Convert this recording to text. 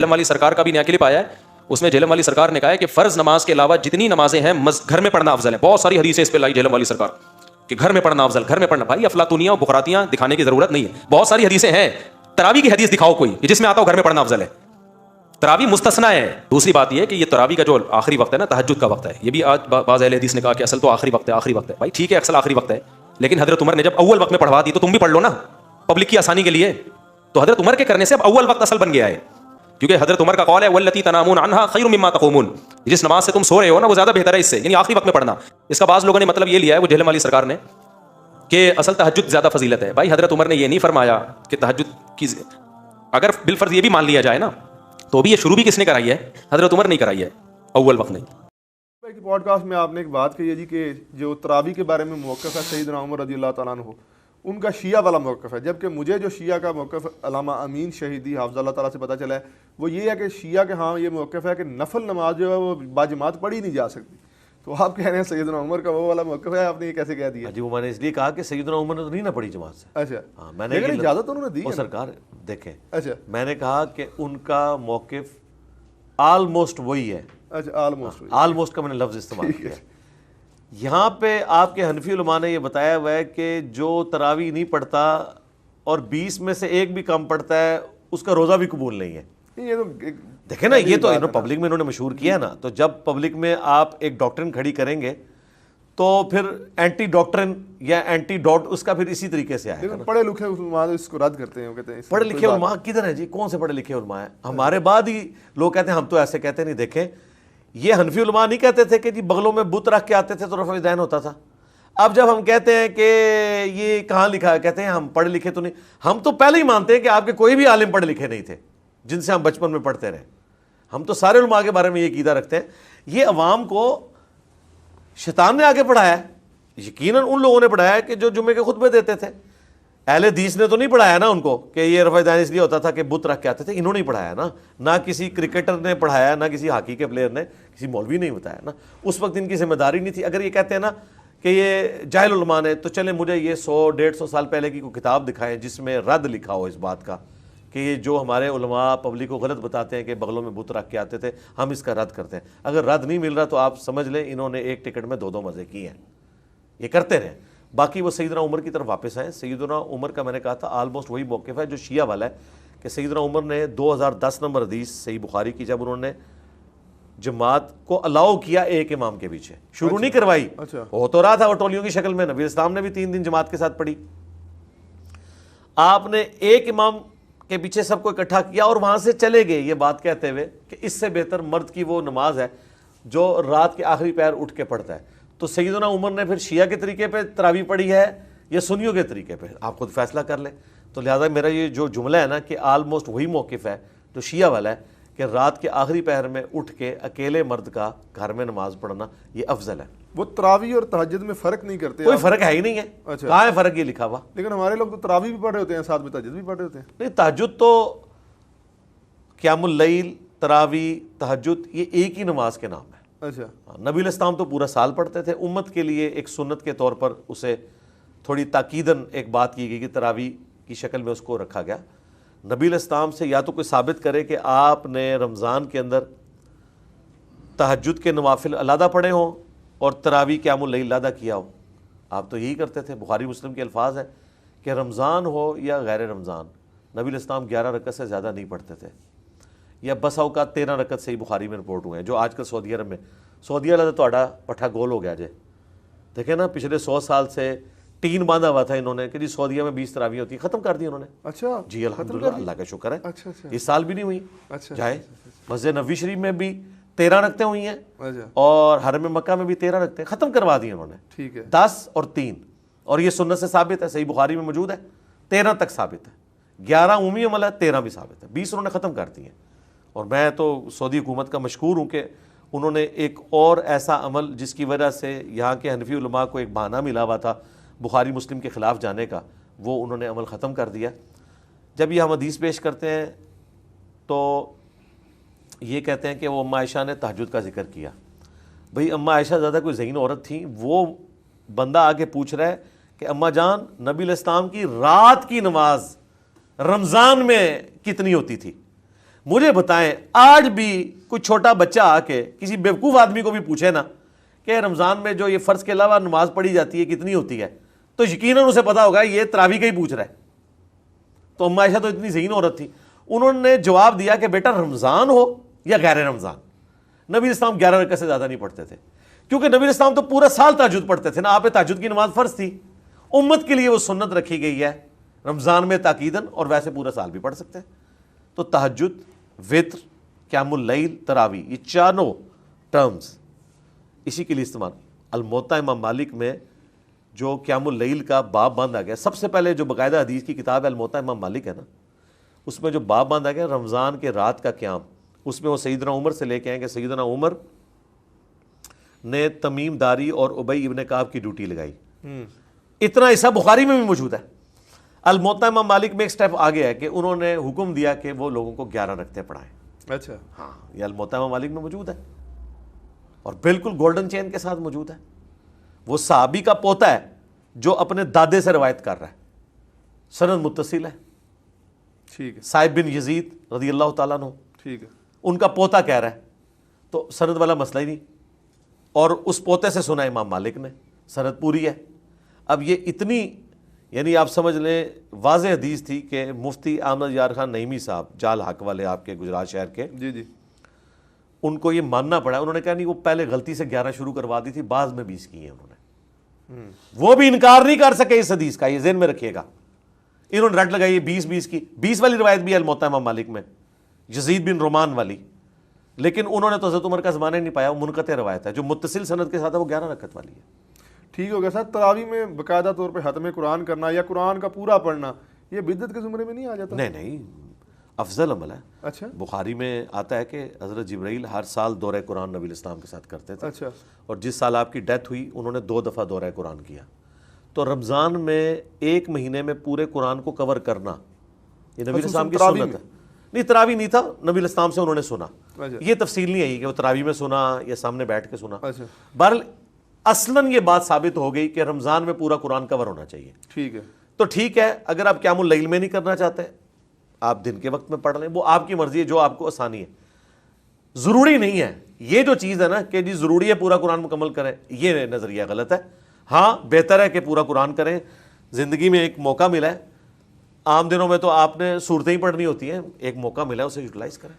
جہلم والی سرکار کا بھی نیا کلپ آیا ہے, اس میں جہلم والی سرکار نے کہا ہے کہ فرض نماز کے علاوہ جتنی نمازیں ہیں گھر میں پڑھنا افضل ہے. بہت ساری حدیثیں اس پہ لائی جہلم والی سرکار کہ گھر میں پڑھنا افضل, گھر میں پڑھنا. بھائی افلاطونیاں اور بخراتیاں دکھانے کی ضرورت نہیں ہے, بہت ساری حدیثیں ہیں. تراویح کی حدیث دکھاؤ کوئی جس میں آتا ہو گھر میں پڑھنا افضل ہے. تراویح مستثنا ہے. دوسری بات یہ ہے کہ یہ تراویح کا جو آخری وقت ہے نا, تہجد کا وقت ہے, یہ بھی آج بعض اہل حدیث نے کہا کہ اصل تو آخری وقت ہے, آخری وقت ہے. بھائی ٹھیک ہے اصل آخری وقت ہے, لیکن حضرت عمر نے جب اول وقت میں پڑھوا دی تو تم بھی پڑھ لو نا پبلک کی آسانی کے لیے. تو حضرت عمر کے کرنے سے اب اول وقت اصل بن گیا ہے, کیونکہ حضرت عمر کا قول ہے واللتی تنامون عنہا خیر مما تقومون, جس نماز سے تم سو رہے ہو نا وہ زیادہ بہتر ہے اس سے, یعنی آخری وقت میں پڑھنا. اس کا بعض لوگوں نے مطلب یہ لیا ہے وہ جہلم والی سرکار نے کہ اصل تہجد زیادہ فضیلت ہے. بھائی حضرت عمر نے یہ نہیں فرمایا کہ تہجد کی, اگر بالفرض یہ بھی مان لیا جائے نا تو بھی یہ شروع بھی کس نے کرائی ہے؟ حضرت عمر نہیں کرائی ہے, اول وقت نہیں. پوڈ کاسٹ میں آپ نے ایک بات کہی ہے جی کہ جو تراویح کے بارے میں موقف ہے سیدنا عمر رضی اللہ تعالیٰ عنہ, ان کا شیعہ والا موقف ہے, جبکہ مجھے جو شیعہ کا موقف علامہ امین شہیدی حافظ اللہ تعالیٰ سے پتہ چلا ہے وہ یہ ہے کہ شیعہ کے ہاں یہ موقف ہے کہ نفل نماز جو ہے وہ باجماعت پڑھی نہیں جا سکتی. تو آپ کہہ رہے ہیں سیدنا عمر کا وہ والا موقف ہے, آپ نے یہ کیسے کہہ دیا؟ جی وہ میں نے اس لیے کہا کہ سیدنا عمر نے تو نہیں نہ پڑھی جماعت سے. اچھا ہاں میں نے اجازت انہوں نے دی ہے سرکار دیکھیں. اچھا میں نے کہا کہ ان کا موقف آلموسٹ وہی ہے. اچھا آلموسٹ کا میں نے لفظ استعمال کیا. یہاں پہ آپ کے حنفی علماء نے یہ بتایا ہوا ہے کہ جو تراویح نہیں پڑھتا اور 20 میں سے ایک بھی کم پڑھتا ہے اس کا روزہ بھی قبول نہیں ہے. یہ تو دیکھیں نا, یہ تو پبلک میں انہوں نے مشہور کیا ہے نا. تو جب پبلک میں آپ ایک ڈاکٹرن کھڑی کریں گے تو پھر اینٹی ڈاکٹرن یا اینٹی ڈاٹ اس کا پھر اسی طریقے سے آئے گا. پڑھے لکھے علماء اس کو رد کرتے ہیں, کہتے ہیں پڑھے لکھے علماء کدھر ہیں جی؟ کون سے پڑھے لکھے علماء ہیں؟ ہمارے بعد ہی لوگ کہتے ہیں ہم تو ایسے کہتے نہیں. دیکھیں یہ حنفی علماء نہیں کہتے تھے کہ جی بغلوں میں بت رکھ کے آتے تھے تو رفع دین ہوتا تھا. اب جب ہم کہتے ہیں کہ یہ کہاں لکھا ہے, کہتے ہیں ہم پڑھے لکھے تو نہیں. ہم تو پہلے ہی مانتے ہیں کہ آپ کے کوئی بھی عالم پڑھے لکھے نہیں تھے جن سے ہم بچپن میں پڑھتے رہے. ہم تو سارے علماء کے بارے میں یہ عقیدہ رکھتے ہیں. یہ عوام کو شیطان نے آگے پڑھایا ہے, یقیناً ان لوگوں نے پڑھایا ہے کہ جو جمعے کے خطبے دیتے تھے. اہل حدیث نے تو نہیں پڑھایا نا ان کو کہ یہ رفع دین اس لیے ہوتا تھا کہ بت رکھ کے آتے تھے. انہوں نے پڑھایا نا, نہ کسی کرکٹر نے پڑھایا, نہ کسی ہاکی کے پلیئر نے, کسی مولوی نے بتایا نا. اس وقت ان کی ذمہ داری نہیں تھی. اگر یہ کہتے ہیں نا کہ یہ جاہل علماء نے, تو چلیں مجھے یہ 100-150 سال پہلے کی کوئی کتاب دکھائیں جس میں رد لکھا ہو اس بات کا کہ یہ جو ہمارے علماء پبلک کو غلط بتاتے ہیں کہ بغلوں میں بت رکھ کے آتے تھے, ہم اس کا رد کرتے ہیں. اگر رد نہیں مل رہا تو آپ سمجھ لیں انہوں نے ایک ٹکٹ میں 2 مزے کیے ہیں. یہ کرتے رہیں. باقی وہ سیدنا عمر کی طرف واپس آئیں. سیدنا عمر کا میں نے کہا تھا آلموسٹ وہی موقف ہے جو شیعہ والا ہے کہ سیدنا عمر نے 2010 نمبر حدیث صحیح بخاری کی, جب انہوں نے جماعت کو الاؤ کیا ایک امام کے پیچھے, شروع نہیں کروائی, ہو تو رہا تھا وہ ٹولیوں کی شکل میں. نبی اسلام نے بھی 3 دن جماعت کے ساتھ پڑھی. آپ نے ایک امام کے پیچھے سب کو اکٹھا کیا اور وہاں سے چلے گئے یہ بات کہتے ہوئے کہ اس سے بہتر مرد کی وہ نماز ہے جو رات کے آخری پہر اٹھ کے پڑھتا ہے. تو سیدنا عمر نے پھر شیعہ کے طریقے پہ تراویح پڑھی ہے یا سنیوں کے طریقے پہ, آپ خود فیصلہ کر لیں. تو لہٰذا میرا یہ جو جملہ ہے نا کہ آلموسٹ وہی موقف ہے جو شیعہ والا ہے کہ رات کے آخری پہر میں اٹھ کے اکیلے مرد کا گھر میں نماز پڑھنا یہ افضل ہے. وہ تراویح اور تہجد میں فرق نہیں کرتے؟ کوئی فرق ہے ہی نہیں ہے. کہاں ہے فرق یہ لکھا ہوا؟ لیکن ہمارے لوگ تو تراویح بھی پڑھ رہے ہوتے ہیں, ساتھ میں تہجد بھی پڑھ رہے ہوتے ہیں. نہیں, تہجد تو قیام اللیل, تراویح, تہجد یہ ایک ہی نماز کے نام ہے. اچھا. نبی الاسلام تو پورا سال پڑھتے تھے. امت کے لیے ایک سنت کے طور پر اسے تھوڑی تاکیداً ایک بات کی گئی کہ تراویح کی شکل میں اس کو رکھا گیا. نبی الاسلام سے یا تو کوئی ثابت کرے کہ آپ نے رمضان کے اندر تہجد کے نوافل علیحدہ پڑھے ہوں اور تراویح قیام اللیل علیحدہ کیا ہو. آپ تو یہی کرتے تھے. بخاری مسلم کے الفاظ ہیں کہ رمضان ہو یا غیر رمضان نبی الاسلام 11 رکعت سے زیادہ نہیں پڑھتے تھے, یا بس اوقات 13 رکعت سے ہی بخاری میں رپورٹ ہوئے ہیں. جو آج کل سعودی عرب میں, سعودی عرب تو پٹھا گول ہو گیا جے. دیکھیں نا پچھلے 100 سال سے ٹین باندھا ہوا تھا انہوں نے کہ جی سعودیہ میں 20 تراویح ہوتی ہیں, ختم کر دی انہوں نے. اچھا جی الحمدللہ, اللہ کا شکر ہے. اچھا اچھا. اس سال بھی نہیں ہوئی. اچھا. جائے مسجد نبوی شریف میں بھی 13 رکعتیں ہوئی ہیں اور حرم مکہ میں بھی 13 رکعتیں ختم کروا دی انہوں نے. ٹھیک ہے. 10 اور 3, اور یہ سنت سے ثابت ہے, صحیح بخاری میں موجود ہے. 13 تک ثابت ہے, 11 عمومی عمل ہے, 13 بھی ثابت ہے, 20 انہوں نے ختم کر دی ہیں. اور میں تو سعودی حکومت کا مشکور ہوں کہ انہوں نے ایک اور ایسا عمل جس کی وجہ سے یہاں کے حنفی علماء کو ایک بہانہ ملا ہوا تھا بخاری مسلم کے خلاف جانے کا, وہ انہوں نے عمل ختم کر دیا. جب یہ ہم حدیث پیش کرتے ہیں تو یہ کہتے ہیں کہ وہ اماں عائشہ نے تہجد کا ذکر کیا. بھئی اماں عائشہ زیادہ کوئی ذہین عورت تھیں. وہ بندہ آگے پوچھ رہا ہے کہ اماں جان نبی علیہ السلام کی رات کی نماز رمضان میں کتنی ہوتی تھی؟ مجھے بتائیں آج بھی کوئی چھوٹا بچہ آ کے کسی بیوقوف آدمی کو بھی پوچھے نا کہ رمضان میں جو یہ فرض کے علاوہ نماز پڑھی جاتی ہے کتنی ہوتی ہے، تو یقیناً اسے پتا ہوگا یہ تراویح کا ہی پوچھ رہا ہے۔ تو ام عائشہ تو اتنی ذہین عورت تھی، انہوں نے جواب دیا کہ بیٹا رمضان ہو یا غیر رمضان، نبی اسلام 11 رکعت سے زیادہ نہیں پڑھتے تھے، کیونکہ نبی اسلام تو پورا سال تہجد پڑھتے تھے نا، آپ پہ تہجد کی نماز فرض تھی، امت کے لیے وہ سنت رکھی گئی ہے رمضان میں تاکیدن، اور ویسے پورا سال بھی پڑھ سکتے ہیں۔ تو تہجد، وتر، قیام اللیل، تراویح، یہ چاروں ٹرمز اسی کے لیے استعمال۔ الموطا امام مالک میں جو قیام اللیل کا باب باندھا گیا، سب سے پہلے جو باقاعدہ حدیث کی کتاب ہے الموطا امام مالک ہے نا، اس میں جو باب باندھا گیا رمضان کے رات کا قیام، اس میں وہ سیدنا عمر سے لے کے آئیں کہ سیدنا عمر نے تمیم داری اور ابی ابن کعب کی ڈیوٹی لگائی۔ اتنا حصہ بخاری میں بھی موجود ہے۔ الموطا امام مالک میں ایک سٹیپ آگے ہے کہ انہوں نے حکم دیا کہ وہ لوگوں کو 11 رکعتیں پڑھائیں۔ اچھا، ہاں، یہ الموطا امام مالک میں موجود ہے اور بالکل گولڈن چین کے ساتھ موجود ہے۔ وہ صحابی کا پوتا ہے جو اپنے دادے سے روایت کر رہا ہے، سند متصل ہے، ٹھیک ہے، صائب بن یزید رضی اللہ تعالیٰ عنہ، ٹھیک ہے، ان کا پوتا کہہ رہا ہے، تو سند والا مسئلہ ہی نہیں، اور اس پوتے سے سنا امام مالک نے، سند پوری ہے۔ اب یہ اتنی یعنی آپ سمجھ لیں واضح حدیث تھی کہ مفتی احمد یار خان نعیمی صاحب جال حق والے آپ کے گجرات شہر کے، جی جی، ان کو یہ ماننا پڑا، انہوں نے کہا نہیں وہ پہلے غلطی سے 11 شروع کروا دی تھی، بعض میں 20 کی ہیں انہوں نے، وہ بھی انکار نہیں کر سکے اس حدیث کا، یہ ذہن میں رکھیے گا۔ انہوں نے رٹ لگائی 20 کی، 20 والی روایت بھی ہے الموطا امام مالک میں، یزید بن رومان والی، لیکن انہوں نے تو حضرت عمر کا زمانہ نہیں پایا، وہ منقطع روایت ہے، جو متصل سند کے ساتھ ہے وہ 11 رکعت والی ہے۔ ٹھیک ہو گیا سر۔ تراویح میں باقاعدہ طور پہ ختم قرآن کرنا یا قرآن کا پورا پڑھنا یہ بدعت کے زمرے میں نہیں آ جاتا؟ نہیں، افضل عمل ہے۔ اچھا بخاری میں آتا ہے کہ حضرت جبرائیل ہر سال دورہ قرآن نبی الاسلام کے ساتھ کرتے تھے، اچھا، اور جس سال آپ کی ڈیتھ ہوئی انہوں نے 2 دفعہ دورہ قرآن کیا۔ تو رمضان میں 1 مہینے میں پورے قرآن کو کور کرنا یہ نبی الاسلام کی تراویح سنت ہے۔ نہیں، تراویح نہیں تھا، نبی الاسلام سے انہوں نے سنا، اچھا یہ تفصیل نہیں آئی کہ وہ تراویح میں سنا یا سامنے بیٹھ کے سنا۔ اچھا، بہرحال اصلاً یہ بات ثابت ہو گئی کہ رمضان میں پورا قرآن کور ہونا چاہیے۔ ٹھیک ہے، تو ٹھیک ہے، اگر آپ قیام اللیل میں نہیں کرنا چاہتے آپ دن کے وقت میں پڑھ لیں، وہ آپ کی مرضی ہے، جو آپ کو آسانی ہے، ضروری نہیں ہے۔ یہ جو چیز ہے نا کہ جی ضروری ہے پورا قرآن مکمل کریں، یہ نظریہ غلط ہے۔ ہاں بہتر ہے کہ پورا قرآن کریں، زندگی میں ایک موقع ملا ہے، عام دنوں میں تو آپ نے صورتیں ہی پڑھنی ہوتی ہیں، ایک موقع ملا ہے اسے یوٹیلائز کریں۔